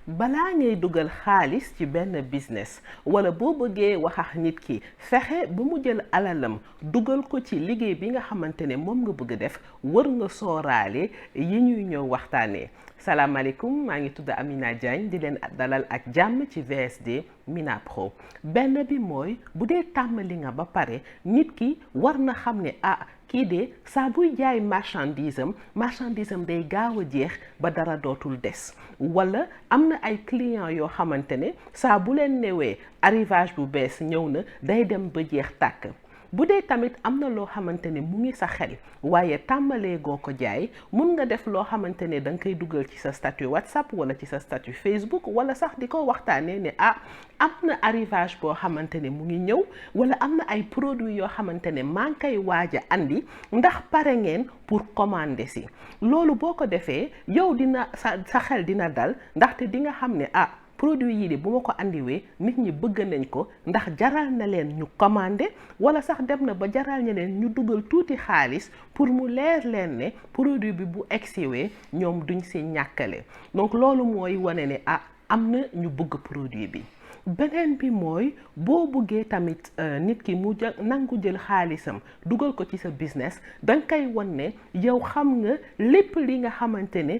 balaa ngay dugal xaalis ci benn business wala boo bëggee wax ak nit ki fexe ba mu jël alalam dugal ko ci liggéey bi nga xamante ne moom nga bëgg def war nga sooraale yi ñuy ñëw waxtaanee. salaamaaleykum, maa ngi tudd Amina Diagne di leen dalal ak jàmm ci VSD Mina Pro. benn bi mooy bu dee tàmmali nga ba pare nit ki war na xam ne kii de saa buy jaay marchandise am day gaaw a jeex ba dara dootul des wala am na ay clients yoo xamante ne saa bu leen newee arrivage bu bees ñëw na day dem ba jeex tàkk. bu dee tamit am na loo xamante ne mu ngi sa xel waaye tàmbalee goo ko jaay mun nga def loo xamante ne da nga koy dugal ci sa statut WhatsApp wala ci sa statut Facebook wala sax di ko waxtaanee ne am na arrivage boo xamante ne mu ngi ñëw wala am na ay produits yoo xamante ne maa ngi koy waaj a andi ndax pare ngeen pour commander si. loolu boo ko defee yow dina sa xel dina dal ndaxte di nga xam ne produit yii de bu ma ko andiwee nit ñi bëgg nañ ko ndax jaral na leen ñu commander wala sax dem na ba jaral na leen ñu dugal tuuti xaalis pour mu leer leen ne produit bi bu egsiwee ñoom duñ si ñàkkale. donc loolu mooy wane ne am na ñu bëgg produit bi. beneen bi mooy boo bëggee tamit nit ki mu nangu jël xaalisam dugal ko ci sa business danga koy wan ne yow xam nga lépp li nga xamante ne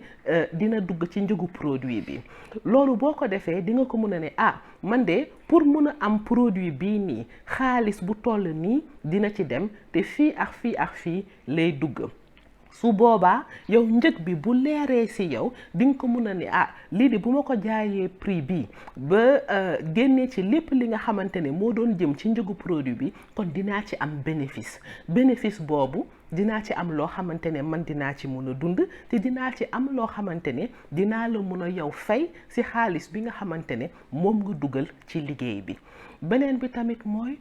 dina dugg ci njëgu produit bi. loolu boo ko defee di nga ko mën a ne man de pour mun a am produit bii nii xaalis bu toll nii dina ci dem te fii ak fii lay dugg. su boobaa yow njëg bi bu leeree ci yow di nga ko mën a ne lii de bu ma ko jaayee prix bi ba génnee ci lépp li nga xamante ne moo doon jëm ci njëgu produit bi kon dinaa ci am bénéfice boobu dinaa ci am loo xamante ne man dinaa ci mën a dund te dinaa ci am loo xamante ne dinaa la mën a yow fay ci xaalis bi nga xamante ne moom nga dugal ci liggéey bi. beneen bi tamit mooy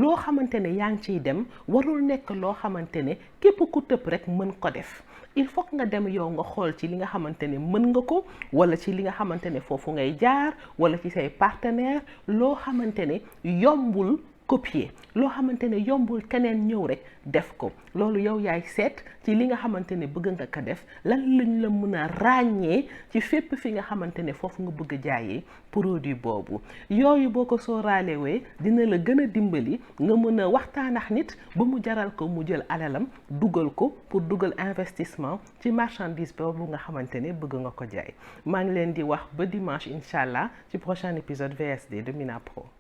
loo xamante ne yaa ngi ciy dem warul nekk loo xamante ne képp ku tëb rek mën ko def. il faut nga dem yow nga xool ci li nga xamante ne mën nga ko wala ci li nga xamante ne foofu ngay jaar wala ci say partenaire loo xamante ne yombul copier, loo xamante ne yombul keneen ñëw rek def ko. loolu yow yaay seet ci li nga xamante ne bëgg nga ko def lan lañ la mën a ràññee ci fépp fi nga xamante ne foofu nga bëgg a jaayee produit boobu. yooyu boo ko sooraalewee dina la gën a dimbali nga mën a waxtaan ak nit ba mu jaral ko mu jël alalam dugal ko pour dugal investissement ci marchandise boobu nga xamante ne bëgg nga ko jaay. maa ngi leen di wax ba dimanche incha allah ci prochain épisode VSD de Mina Pro.